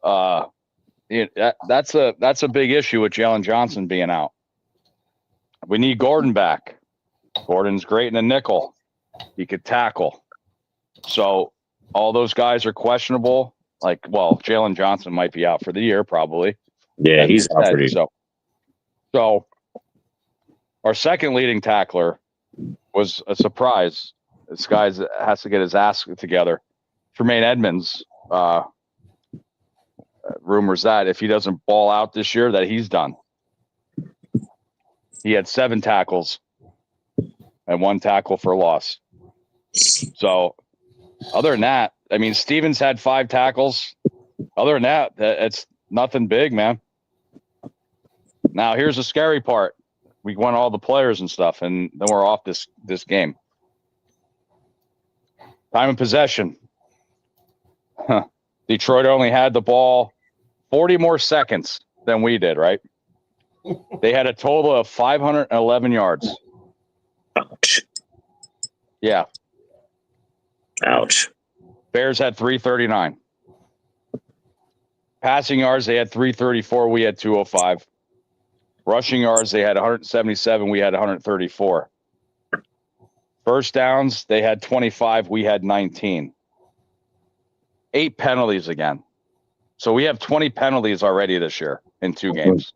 That's a big issue with Jalen Johnson being out. We need Gordon back. Gordon's great in a nickel. He could tackle. So all those guys are questionable. Jalen Johnson might be out for the year, probably. Yeah, he's out for the year. So our second leading tackler was a surprise. This guy has to get his ass together. Tremaine Edmonds, rumors that if he doesn't ball out this year, that he's done. He had 7 tackles and 1 tackle for loss. So other than that, I mean, Stevens had 5 tackles. Other than that, it's nothing big, man. Now, here's the scary part. We won all the players and stuff, and then we're off this game. Time of possession. Detroit only had the ball 40 more seconds than we did, right? They had a total of 511 yards. Ouch. Yeah. Ouch. Bears had 339. Passing yards, they had 334. We had 205. Rushing yards, they had 177. We had 134. First downs, they had 25. We had 19. 8 penalties again. So we have 20 penalties already this year in 2 games.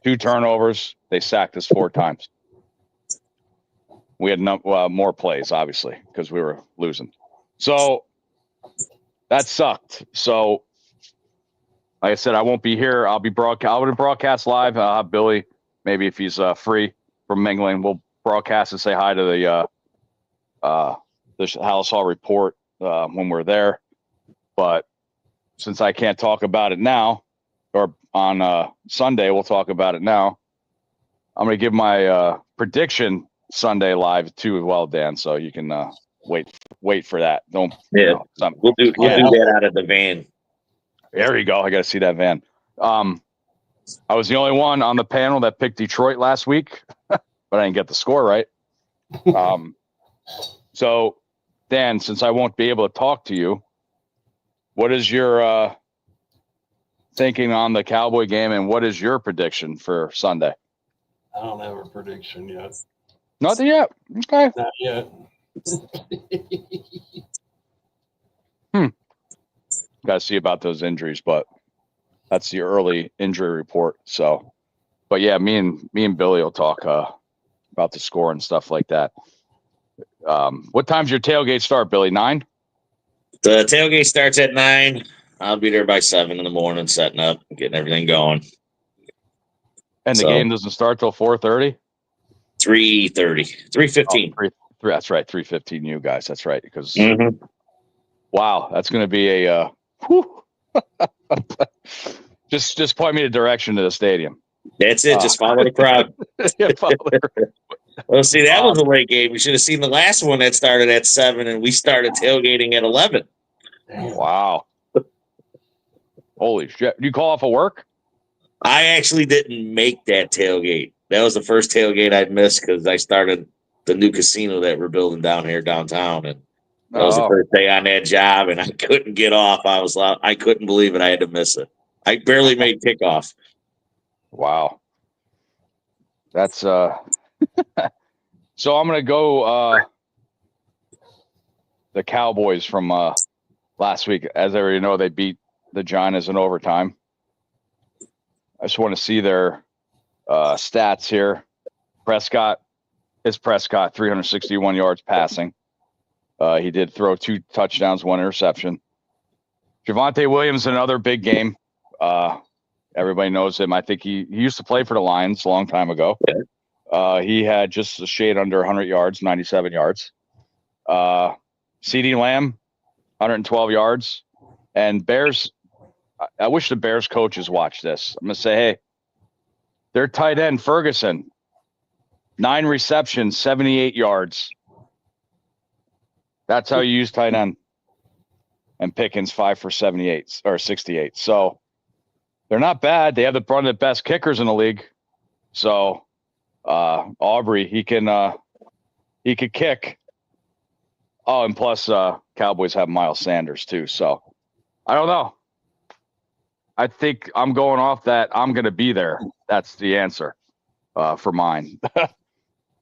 2 turnovers. They sacked us 4 times. We had more plays, obviously, because we were losing. So that sucked. So, like I said, I won't be here. I'll be broadcast live. I'll have Billy, maybe if he's free from mingling, we'll broadcast and say hi to the Halas Hall report when we're there. But since I can't talk about it now, or on Sunday, we'll talk about it now. I'm going to give my prediction Sunday live too as well, Dan. So you can wait for that. Don't. Yeah, we'll do that out of the van. There you go. I got to see that van. I was the only one on the panel that picked Detroit last week, but I didn't get the score right. So, Dan, since I won't be able to talk to you, what is your thinking on the Cowboy game, and what is your prediction for Sunday? I don't have a prediction yet. Nothing yet. Okay. Not yet. Got to see about those injuries, but that's the early injury report. So, but yeah, me and Billy will talk about the score and stuff like that. What time's your tailgate start, Billy? 9? The tailgate starts at 9. I'll be there by 7 in the morning, setting up, getting everything going. And the game doesn't start till 4:30? 3:30, 3:15. That's right, 3:15. You guys, that's right. Because Mm-hmm. wow, that's going to be a just point me the direction to the stadium. That's it. Just follow the crowd. Well, see, that was a late game. We should have seen the last one that started at 7, and we started tailgating at 11. Wow. Holy shit. You call off of work? I actually didn't make that tailgate. That was the first tailgate I'd missed because I started the new casino that we're building down here downtown, and that was the first day on that job, and I couldn't get off. I couldn't believe it. I had to miss it. I barely made kickoff. Wow. That's so I'm gonna go the Cowboys from last week. As I already know, they beat the Giants in overtime. I just want to see their stats here. Prescott, 361 yards passing. He did throw 2 touchdowns, 1 interception. Javonte Williams, another big game. Everybody knows him. I think he used to play for the Lions a long time ago. He had just a shade under 100 yards, 97 yards. CeeDee Lamb, 112 yards. And Bears, I wish the Bears coaches watch this. I'm going to say, hey, their tight end, Ferguson, 9 receptions, 78 yards. That's how you use tight end. And Pickens, 5 for 78 or 68. So they're not bad. They have one of the best kickers in the league. So Aubrey, he could kick. Oh, and plus Cowboys have Miles Sanders too. So I don't know. I think I'm going off that I'm going to be there. That's the answer for mine.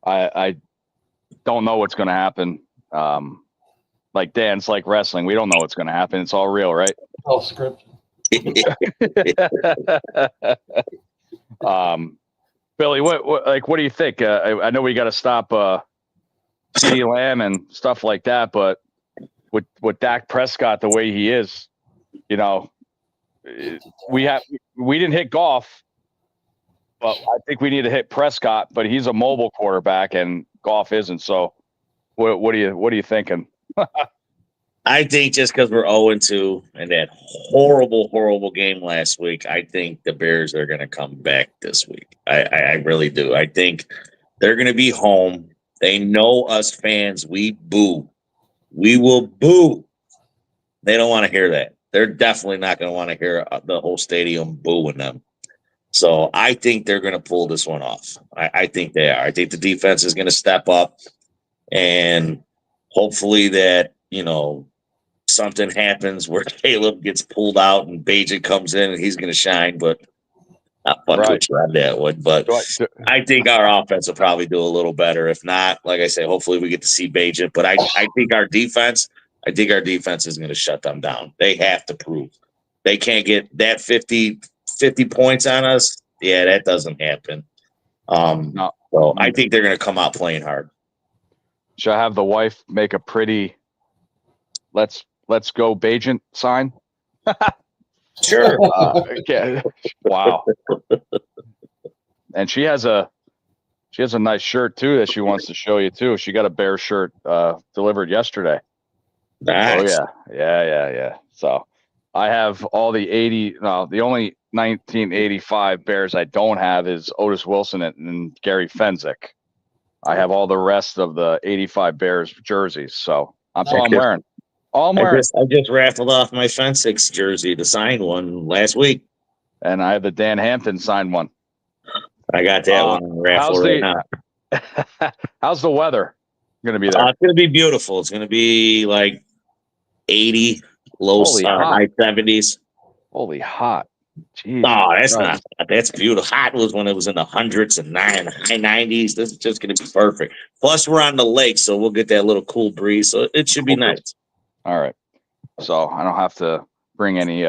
I don't know what's going to happen. Like Dan's like wrestling. We don't know what's going to happen. It's all real, right? All scripted. Billy, what do you think? I know we got to stop CeeDee Lamb and stuff like that, but with Dak Prescott the way he is, you know, we didn't hit Goff, but I think we need to hit Prescott. But he's a mobile quarterback, and Goff isn't. So, what are you thinking? I think just because we're 0-2 and that horrible game last week, I think the Bears are going to come back this week. I really do. I think they're going to be home. They know us fans. We boo. We will boo. They don't want to hear that. They're definitely not going to want to hear the whole stadium booing them. So I think they're going to pull this one off. I think they are. I think the defense is going to step up, and hopefully that, you know, something happens where Caleb gets pulled out and Bajan comes in and he's going to shine, but not fun to try that one. But I think our offense will probably do a little better. If not, like I say, hopefully we get to see Bajan. But I think our defense is going to shut them down. They have to prove. They can't get that 50 points on us. Yeah, that doesn't happen. No. So I think they're going to come out playing hard. Should I have the wife make a pretty let's go Bajan sign? Sure. Okay. Wow. And she has a nice shirt too that she wants to show you too. She got a Bear shirt delivered yesterday. Nice. Oh yeah. So I have all the the only 1985 Bears I don't have is Otis Wilson and Gary Fenwick. I have all the rest of the 85 Bears jerseys. So that's all I'm wearing. I just raffled off my Fenwick's jersey, the signed one, last week. And I have the Dan Hampton signed one. I got that one raffle right now. How's the weather going to be there? It's going to be beautiful. It's going to be like 80 low Holy hot. high 70s. Holy hot. Jeez. Oh, that's Christ. not hot. That's beautiful. Hot was when it was in the hundreds and high 90s. This is just going to be perfect. Plus, we're on the lake, so we'll get that little cool breeze. So it should be nice. All right. So I don't have to bring any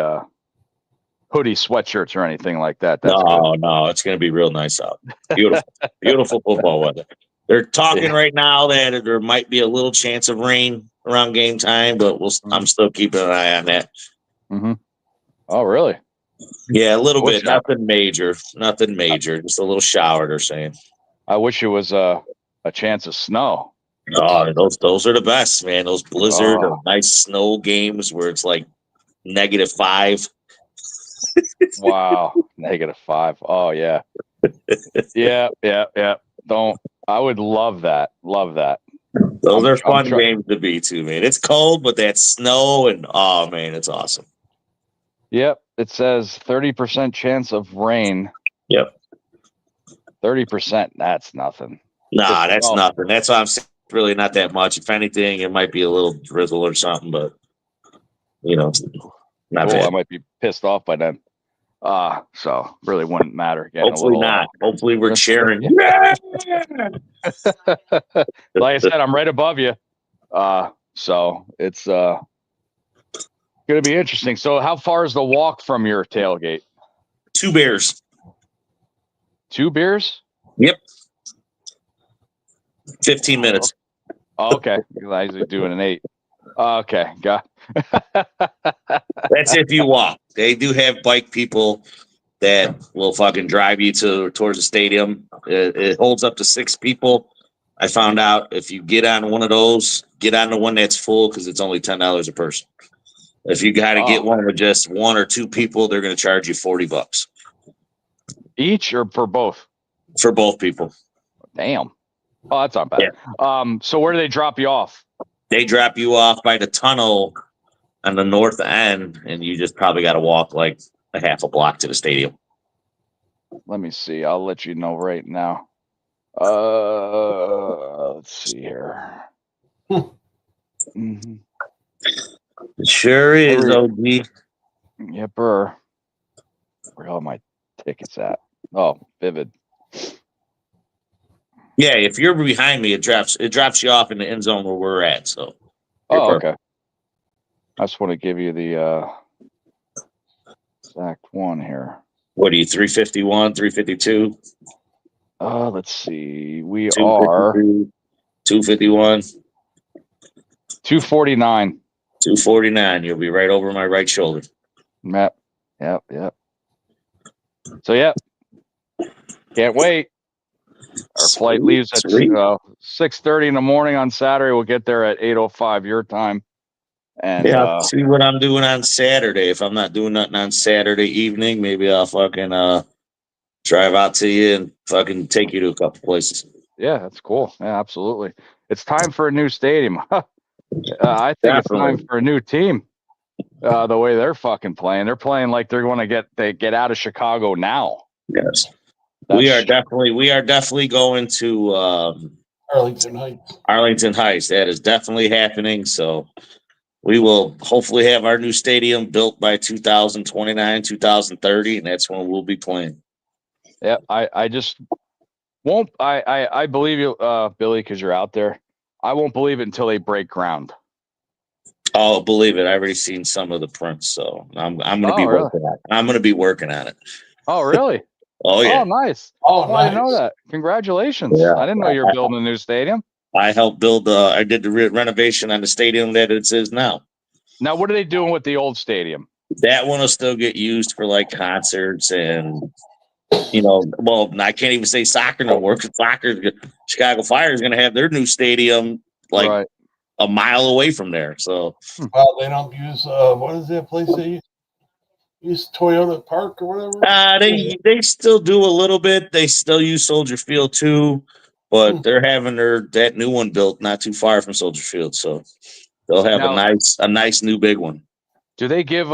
hoodie sweatshirts or anything like that. That's good. No, it's going to be real nice out. Beautiful, beautiful football weather. They're talking right now that there might be a little chance of rain around game time, but I'm still keeping an eye on that. Mm-hmm. Oh, really? Yeah, a little bit. Wish Nothing major. Nothing major. Just a little shower, they're saying. I wish it was a chance of snow. Oh, those are the best, man. Those blizzard or Oh. nice snow games where it's like -5. Wow. -5. Oh, yeah. Yeah. I would love that. Love that. Those are fun games to be too, man. It's cold, but that snow and oh man, it's awesome. Yep. It says 30% chance of rain. Yep. 30%. That's nothing. Nah, that's nothing. That's why I'm saying it's really not that much. If anything, it might be a little drizzle or something, but not bad. I might be pissed off by then. So really wouldn't matter. Hopefully not. Hopefully we're cheering. Like I said, I'm right above you. So it's gonna be interesting. So how far is the walk from your tailgate? 2 beers. 2 beers? Yep. 15 minutes. Oh, okay. I usually do it in 8. Okay, got. That's if you walk. They do have bike people that will fucking drive you towards the stadium. It holds up to 6 people. I found out if you get on one of those, get on the one that's full because it's only $10 a person. If you got to get one with just 1 or 2 people, they're going to charge you $40 each, or for both? For both people. Damn. Oh, that's not bad. Yeah. So where do they drop you off? They drop you off by the tunnel on the north end, and you just probably got to walk like a half a block to the stadium. Let me see. I'll let you know right now. Let's see here. Mm-hmm. It sure is, OG. Yepper. Where are all my tickets at? Oh, Vivid. Yeah, if you're behind me, it drops you off in the end zone where we're at. So. Oh, okay. I just want to give you the exact one here. What are you, 351, 352? Let's see. We are 251. 249. 249. You'll be right over my right shoulder. Yep. So, yep. Can't wait. Our flight leaves at 6:30 in the morning on Saturday. We'll get there at 8:05 your time. And see what I'm doing on Saturday. If I'm not doing nothing on Saturday evening, maybe I'll fucking drive out to you and fucking take you to a couple places. Yeah, that's cool. Yeah, absolutely. It's time for a new stadium. I think It's time for a new team. The way they're fucking playing, they're playing like they're going to get out of Chicago now. Yes, we are definitely going to Arlington Heights. Arlington Heights. That is definitely happening. So we will hopefully have our new stadium built by 2029, 2030, and that's when we'll be playing. Yeah, I just won't. I believe you, Billy, because you're out there. I won't believe it until they break ground. Oh, believe it! I've already seen some of the prints, so I'm going to be working on it. I'm going to be working on it. Oh, really? Oh, yeah. Oh, nice. Oh, nice. I didn't know that. Congratulations! Yeah. I didn't know you were building a new stadium. I helped build. I did the renovation on the stadium that it is now. Now, what are they doing with the old stadium? That one will still get used for like concerts and. Well, I can't even say soccer no more because Chicago Fire is going to have their new stadium like a mile away from there. So, well, they don't use what is that place they use? Toyota Park or whatever. They still do a little bit. They still use Soldier Field too, but they're having that new one built not too far from Soldier Field, so they'll have a nice new big one. Do they give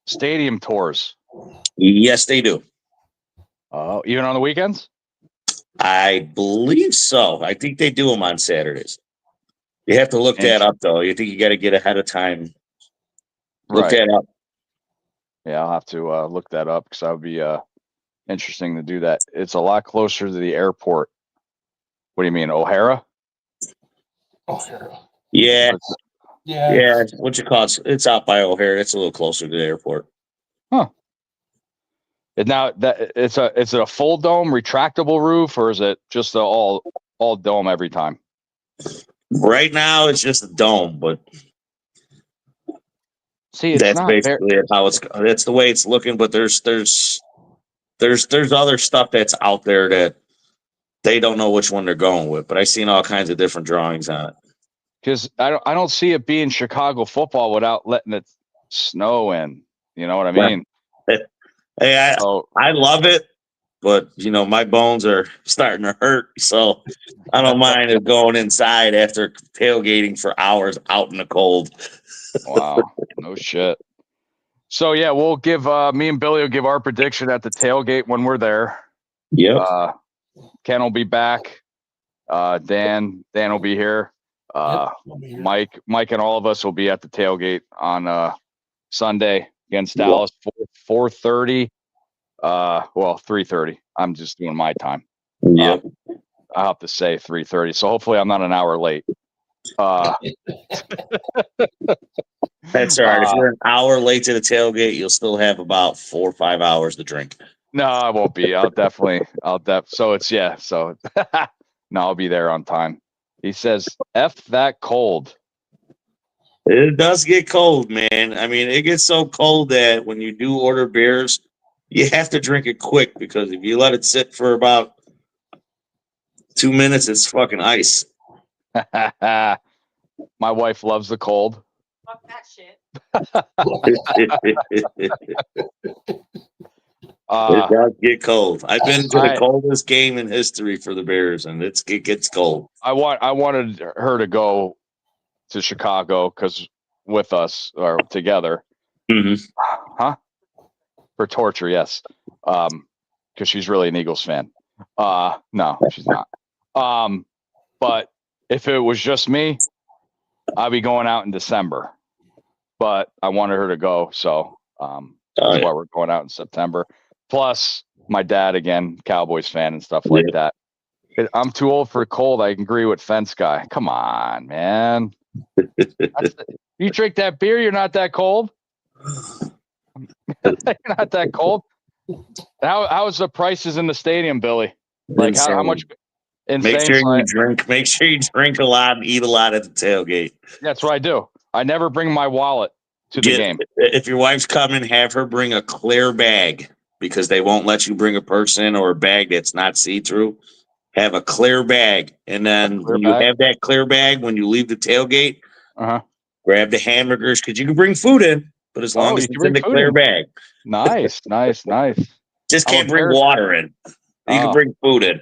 stadium tours? Yes, they do. Oh, even on the weekends? I believe so. I think they do them on Saturdays. You have to look that up, though. You think you got to get ahead of time Look Right. that up. Yeah, I'll have to look that up because that would be interesting to do that. It's a lot closer to the airport. What do you mean, O'Hara? O'Hara. Yeah. Yeah. Yeah. What you call it? It's out by O'Hare. It's a little closer to the airport. Huh. Now that is it a full dome retractable roof, or is it just all dome every time? Right now, it's just a dome, but See, it's that's not very. basically how that's the way it's looking. But there's other stuff that's out there that they don't know which one they're going with. But I've seen all kinds of different drawings on it. Because I don't see it being Chicago football without letting it snow in. You know what I mean? Hey, So I love it, but my bones are starting to hurt, so I don't mind it going inside after tailgating for hours out in the cold. wow, no shit. So yeah, we'll give me and Billy will give our prediction at the tailgate when we're there. Yep. Ken will be back. Dan will be here. I'll be here. Mike and all of us will be at the tailgate on Sunday against Dallas, 4:30. Well, 3:30. I'm just doing my time. Yep. I have to say 3:30. So hopefully I'm not an hour late. That's all right. If you're an hour late to the tailgate, you'll still have about 4 or 5 hours to drink. No, I won't be. So it's So no, I'll be there on time. He says, "F that cold." It does get cold, man. I mean, it gets so cold that when you do order beers, you have to drink it quick because if you let it sit for about 2 minutes, it's fucking ice. My wife loves the cold. Fuck that shit. It does get cold. I've been to the coldest game in history for the Bears, and it gets cold. I wanted her to go to Chicago with us or together. Mm-hmm. Huh? For torture, yes. Because she's really an Eagles fan. No, she's not. But if it was just me, I'd be going out in December. But I wanted her to go, so that's why we're going out in September. Plus, my dad, again, Cowboys fan and stuff like that. I'm too old for cold. I agree with Fence Guy. Come on, man. You drink that beer, you're not that cold. You're not that cold. How's the prices in the stadium, Billy? Like how much? Insane. Make sure you drink a lot and eat a lot at the tailgate. That's what I do. I never bring my wallet to the game. If your wife's coming, have her bring a clear bag because they won't let you bring a purse in or a bag that's not see-through. Have a clear bag, and then when you have that clear bag, when you leave the tailgate, grab the hamburgers because you can bring food in, but as long as it's in the clear bag. Nice. Just can't bring water in. You can bring food in.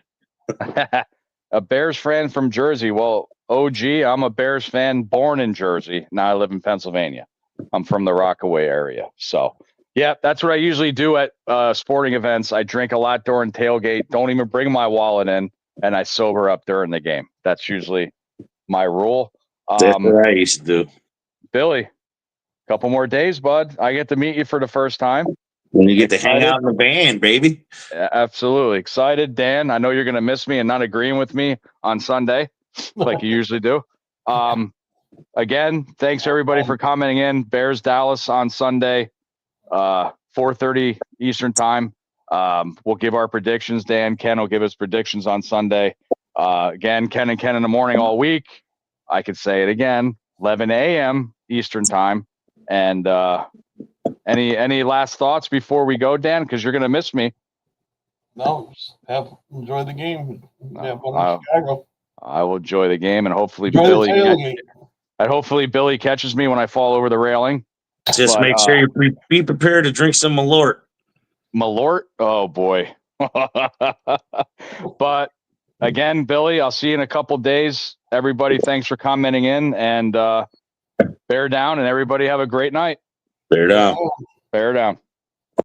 A Bears fan from Jersey. Well, OG, I'm a Bears fan born in Jersey. Now I live in Pennsylvania. I'm from the Rockaway area. So, yeah, that's what I usually do at sporting events. I drink a lot during tailgate. Don't even bring my wallet in, and I sober up during the game. That's usually my rule. That's what I used to do. Billy, a couple more days, bud. I get to meet you for the first time. When you get to hang out in the van, baby. Absolutely excited, Dan. I know you're going to miss me and not agreeing with me on Sunday like you usually do. Again, thanks everybody for commenting in. Bears Dallas on Sunday, 4:30 Eastern time. We'll give our predictions. Ken will give his predictions on Sunday. Again, Ken and Ken in the morning all week. I could say it again, 11 a.m. Eastern time. And any last thoughts before we go, Dan? Because you're going to miss me. No, just enjoy the game. Have fun in Chicago. I will enjoy the game, and hopefully Billy catches me when I fall over the railing. Just make sure you be prepared to drink some Malort. Malort? Oh boy. But again, Billy, I'll see you in a couple days. Everybody, thanks for commenting in, and bear down, and everybody have a great night. Bear down. Bear down.